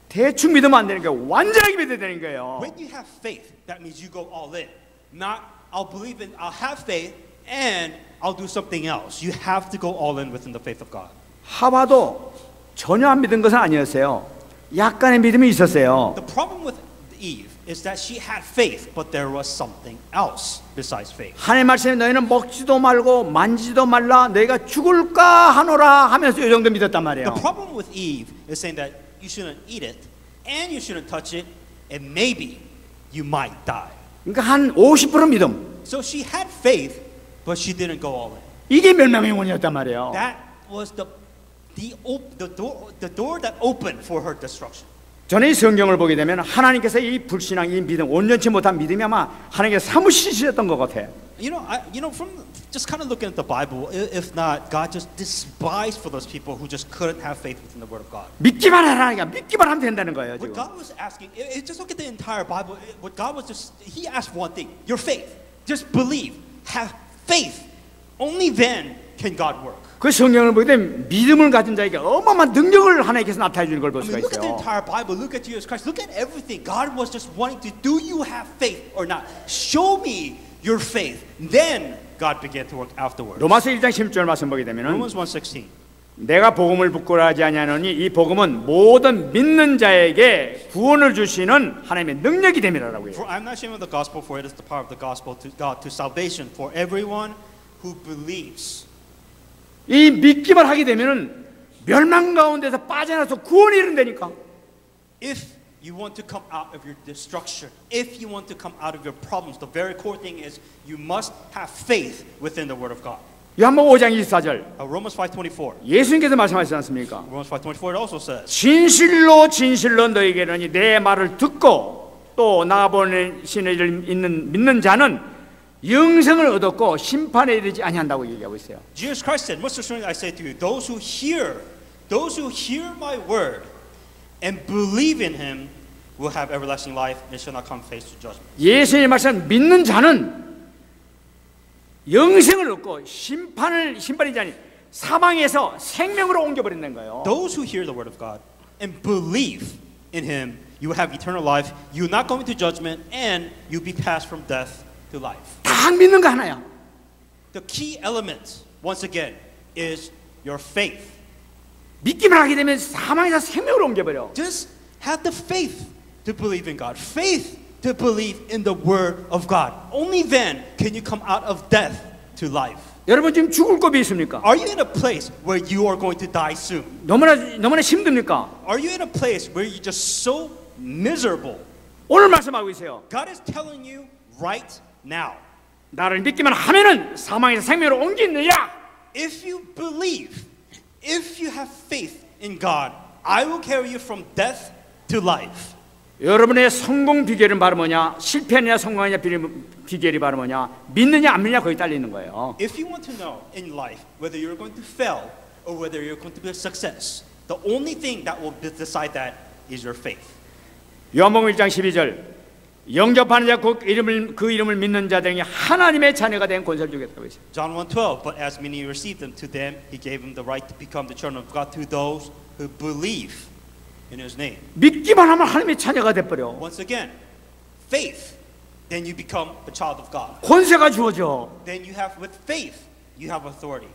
대충 믿으면 안 되는 거예요. 완전하게 믿어야 되는 거예요. When you have faith, that means you go all in. Not I'll have faith and I'll do something else. You have to go all in within the faith of God. 하와도 전혀 안 믿은 것은 아니었어요. 약간의 믿음이 있었어요. The problem with Eve is that she had faith, but there was something else besides faith. 하나님 말씀에 너희는 먹지도 말고 만지도 말라 너희가 죽을까 하노라 하면서 이 정도 믿었단 말이에요. The problem with Eve is saying that you shouldn't eat it and you shouldn't touch it and maybe you might die. 그러니까 한 50% 믿음. So she had faith, but she didn't go all in. 이게 멸망의 원이었단 말이에요. That was the door that opened for her destruction. 저는 이 성경을 보게 되면 하나님께서 이 불신앙, 이 믿음, 온전치 못한 믿음이 아마 하나님께서 사무치셨던 것 같아요. From just kind of looking at the Bible, if not, God just despised for those people who just couldn't have faith within the Word of God. 믿기만 하라니까 믿기만 하면 된다는 거예요. What 지금. God was asking, just look at the entire Bible. What God was He asked one thing: your faith. Just believe, have faith. Only then can God work. 그 성경을 보게 되면 믿음을 가진 자에게 어마어마한 능력을 하나님께서 나타내 주는 걸 볼 수가 Look at the 있어요. entire Bible. Look at Jesus Christ. Look at everything. God was just wanting to, do you have faith or not? Show me your faith. Then God began to work afterwards. 로마서 1장 16절 말씀 보게 되면은 Romans 1:16. 내가 복음을 부끄러워하지 아니하노니 이 복음은 모든 믿는 자에게 구원을 주시는 하나님의 능력이 됨이라고 해요. For I'm not ashamed of the gospel, for it is the power of the gospel to God to salvation for everyone who believes. 이 믿기만 하게 되면은 멸망 가운데서 빠져나서 구원이 이룬다니까. If you want to come out of your destruction, if you want to come out of your problems, the very core thing is you must have faith within the word of God. 요한복음 5장 24절 Romans 5:24. 예수님께서 말씀하시지 않습니까? Romans 5:24 it also says. 진실로 진실로 너희에게 이르노니 내 말을 듣고 또 나 보내신 이를 믿는 자는 영생을 얻었고 심판에 이르지 아니한다고 얘기하고 있어요. Jesus Christ said, most assuredly I say to you, those who hear my word and believe in him will have everlasting life and shall not come face to judgment. 예수님의 말씀 믿는 자는 영생을 얻고 심판이지 아니 사망에서 생명으로 옮겨버린다는 거예요. Those who hear the word of God and believe in him, you will have eternal life. You will not go into judgment, and you will be passed from death to life. 다 믿는 거 하나야. The key element, once again, is your faith. 믿기만 하게 되면 사망에서 생명으로 옮겨버려. Just have the faith to believe in God. Faith to believe in the word of God. Only then can you come out of death to life. 여러분 지금 죽을 겁이 있습니까? Are you in a place where you are going to die soon? 너무나 힘듭니까? Are you in a place where you're just so miserable? 오늘 말씀하고 있어요. God is telling you right now. 나를 믿기만 하면은 사망에서 생명으로 옮기느냐? If you believe, if you have faith in God, I will carry you from death to life. 여러분의 성공 비결은 바로 뭐냐? 실패하느냐 성공하느냐 비결이 바로 뭐냐? 믿느냐 안 믿느냐 거기 딸려 있는 거예요. If you want to know in life whether you're going to fail or whether you're going to be a success, the only thing that will decide that is your faith. 요한복음 1장 12절 영접하는 자 그 이름을 믿는 자들에게 하나님의 자녀가 된 권세를 주겠다고 했어요. John 1:12. But as many received them, to them he gave them the right to become the children of God, to those who believe in his name. 믿기만 하면 하나님의 자녀가 돼 버려. Once again, faith, then you become a child of God. 권세가 주어져. Then you have, with faith, you have authority.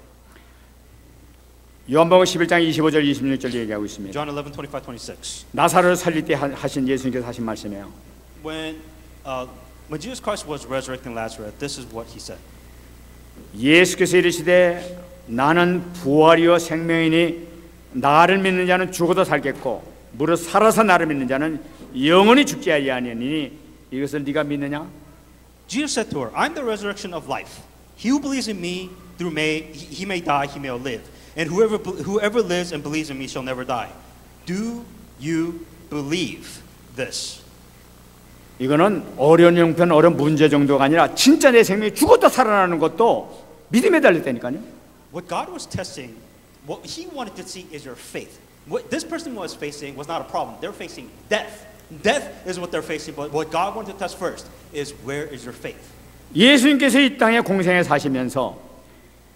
요한복음 11장 25절 26절 얘기하고 있습니다. John 11:25-26. 나사로를 살릴 때 하신 예수님께서 하신 말씀이에요. When Jesus Christ was resurrecting Lazarus, this is what he said. 예수께서 이르시되 나는 부활이요 생명이니 나를 믿는 자는 죽어도 살겠고 무릇 살아서 나를 믿는 자는 영원히 죽지 아니하니 이것을 네가 믿느냐? Jesus said to her, I'm the resurrection of life. He who believes in me, he may die, he may live. And whoever lives and believes in me shall never die. Do you believe this? 이거는 어려운 형편, 어려운 문제 정도가 아니라 진짜 내 생명이 죽었다 살아나는 것도 믿음에 달렸다니까요. What God was testing, what He wanted to see is your faith. What this person was facing was not a problem. They're facing death. Death is what they're facing, but what God wanted to test first is where is your faith? 예수님께서 이 땅에 공생에 사시면서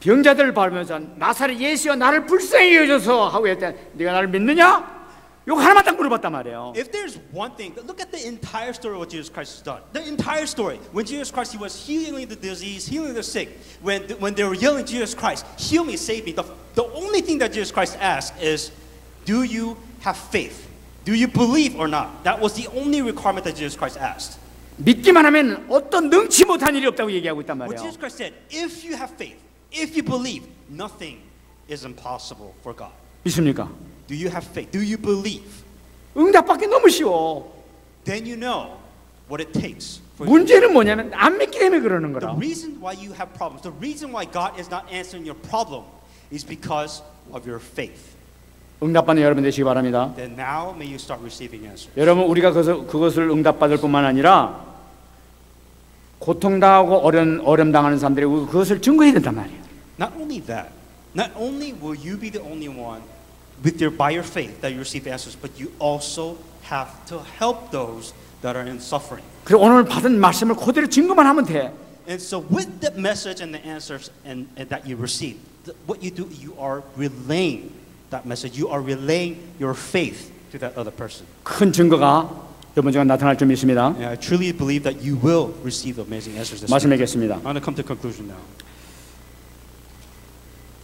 병자들을 밟으면서 나사렛 예수여 나를 불쌍히 여겨줘서 하고 했더니 네가 나를 믿느냐? 이거 하나만 딱 물어봤단 말이에요. If there's one thing, look at the entire story of what Jesus Christ has done. The entire story. When Jesus Christ, He was healing the disease, healing the sick. When they were yelling, Jesus Christ, heal me, save me. The only thing that Jesus Christ asked is, do you have faith? Do you believe or not? That was the only requirement that Jesus Christ asked. 믿기만 하면 어떤 능치 못한 일이 없다고 얘기하고 있단 What 말이에요. Jesus Christ said, if you have faith, if you believe, nothing is impossible for God. 믿습니까? Do you have faith? Do you believe? 응답받기 너무 쉬워. Then you know what it takes. For you. 문제는 뭐냐면 안 믿기 때문에 그러는 The 거라. reason why you have problems, the reason why God is not answering your problem is because of your faith. 응답받는 여러분 되시기 바랍니다. Then now may you start receiving answers. 여러분 우리가 그것을 응답받을 뿐만 아니라 고통당하고 어려움 당하는 사람들이 그것을 증거해야 된단 말이에요. Not only that, not only will you be the only one by your faith that you receive answers, but you also have to help those that are in suffering. 그리고 오늘 받은 말씀을 그대로 증거만 하면 돼. And so with the message and the answers and that you receive, what you do, you are relaying that message. You are relaying your faith to that other person. 큰 증거가 이번 주간 나타날 줄 믿습니다. And I truly believe that you will receive amazing answers this week. 말씀하겠습니다. I'm going to come to conclusion now.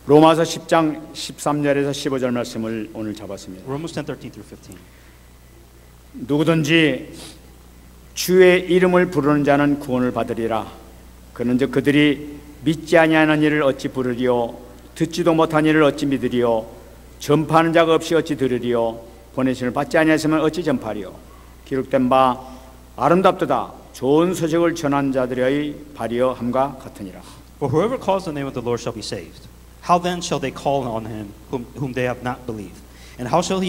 로마서 10장 13절에서 15절 말씀을 오늘 잡았습니다. Romans 10:13 through 15. 누구든지 주의 이름을 부르는 자는 구원을 받으리라. 그런즉 그들이 믿지 아니하는 일을 어찌 부르리요? 듣지도 못한 일을 어찌 믿으리요? 전파하는 자가 없이 어찌 들으리요? 보내심을 받지 아니하시면 어찌 전파리요? 기록된 바 아름답도다 좋은 소식을 전한 자들의 발이여 함과 같으니라. For whoever calls the name of the Lord shall be saved. How then shall they call on him whom they have not believed? And how shall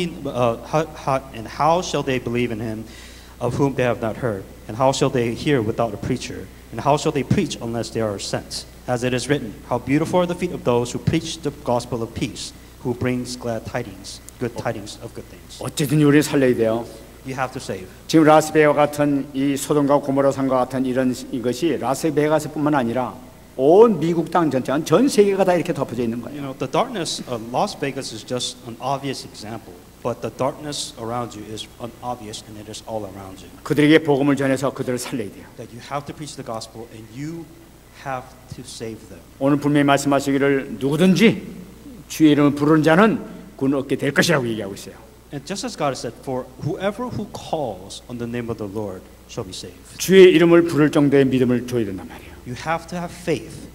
they believe in him of whom they have not heard? And how shall they hear without a preacher? And how shall they preach unless they are sent? As it is written, how beautiful are the feet of those who preach the gospel of peace, who brings glad tidings, good tidings of good things. 어쨌든 우리를 살려야 돼요. You have to save. 지금 라스베이와 같은 이 소돔과 고모라 산과 같은 이것이 라스베이거스뿐만 아니라 온 미국 땅 전체, 전 세계가 다 이렇게 덮어져 있는 거예요. You know, the darkness of Las Vegas is just an obvious example, but the darkness around you is unobvious, and it is all around you. 그들에게 복음을 전해서 그들을 살려야 돼요. That you have to preach the gospel, and you have to save them. 오늘 분명히 말씀하시기를 누구든지 주의 이름을 부르는 자는 구원 얻게 될 것이라고 얘기하고 있어요. And just as God has said, for whoever who calls on the name of the Lord shall be saved. 주의 이름을 부를 정도의 믿음을 줘야 된단 말이에요. You have to have faith,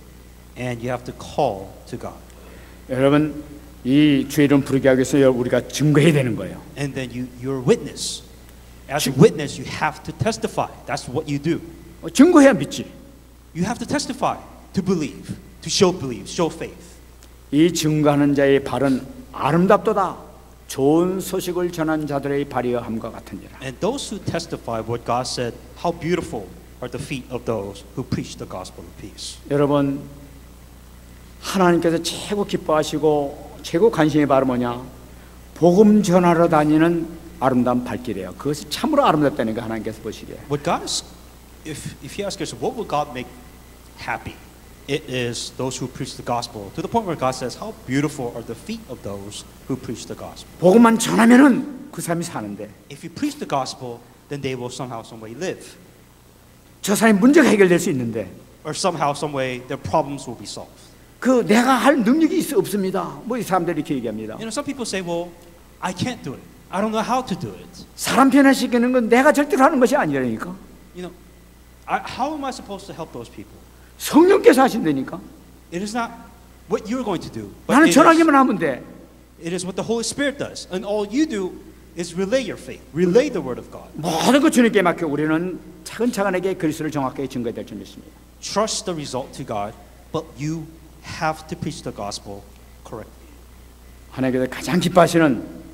and you have to call to God. 여러분 이 주의 이름 부르게 하기 위해서 우리가 증거해야 되는 거예요. And then you're a witness. As a witness, you have to testify. That's what you do. 증거해야 믿지. You have to testify, to believe, to show faith. 이 증거하는 자의 발은 아름답도다. 좋은 소식을 전한 자들의 발이여 함과 같으니라. And those who testify what God said, how beautiful are the feet of those who preach the gospel of peace. 여러분 하나님께서 최고 기뻐하시고 최고 관심이 바로 뭐냐? 복음 전하러 다니는 아름다운 발길이에요. 그것이 참으로 아름답다는 거 하나님께서 보시기에. What God is, if you ask yourself, what would God make happy? It is those who preach the gospel. To the point where God says, how beautiful are the feet of those who preach the gospel. 복음만 전하면은 그 사람이 사는데. If you preach the gospel, then they will somehow, some way live. 저 사람의 문제가 해결될 수 있는데. Or somehow, some way, their problems will be solved. 그 내가 할 능력이 없습니다. 뭐 이 사람들이 이렇게 얘기합니다. You know, some people say, well, I can't do it. I don't know how to do it. 사람 변화시키는 건 내가 절대로 하는 것이 아니라니까. You know, how am I supposed to help those people? 성령께서 하신다니까. It is not what you're going to do. But 나는 it is, 전하기만 하면 돼. It is what the Holy Spirit does. And all you do is relay your faith. Relay the word of God. 모든 것 주님께 맡겨 우리는 차근차근하게 그리스도를 정확하게 증거해야 될 줄 믿습니다. Trust the result to God, but you have to preach the gospel correctly. 하나님께서 가장 기뻐하시는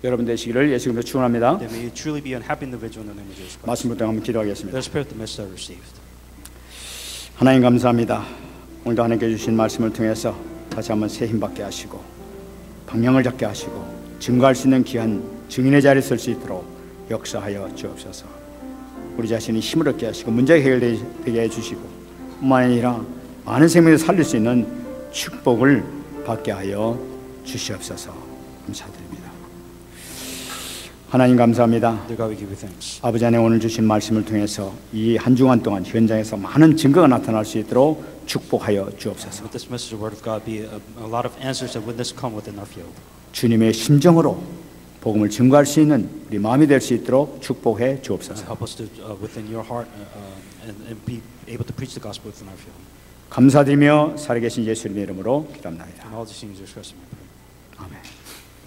여러분 되시기를 예수 그리스도로 축원합니다. Then may you truly be an happy individual in the name of Jesus Christ. 말씀 붙들고 한번 기도하겠습니다. Let us pray with the message I received. 하나님 감사합니다. 오늘도 하나님께 주신 말씀을 통해서 다시 한번 새 힘받게 하시고 방향을 잡게 하시고 증거할 수 있는 귀한 증인의 자리에 설 수 있도록 역사하여 주옵소서. 우리 자신이 힘을 얻게 하시고 문제가 해결되게 해주시고 뿐만 아니라 많은 생명을 살릴 수 있는 축복을 받게 하여 주시옵소서. 감사드립니다. 하나님 감사합니다. Dear God, we give you thanks. 아버지 하나님 오늘 주신 말씀을 통해서 이 한 주간 동안 현장에서 많은 증거가 나타날 수 있도록 축복하여 주옵소서. With this message, the word of God, be a lot of answers and witness come within our field. 주님의 심정으로 복음을 증거할 수 있는 우리 마음이 될 수 있도록 축복해 주옵소서. Help us to within your heart and be able to preach the gospel within our field. 감사드리며 살아계신 예수님의 이름으로 기도합니다. And all these things, Jesus Christ, we pray. 아멘.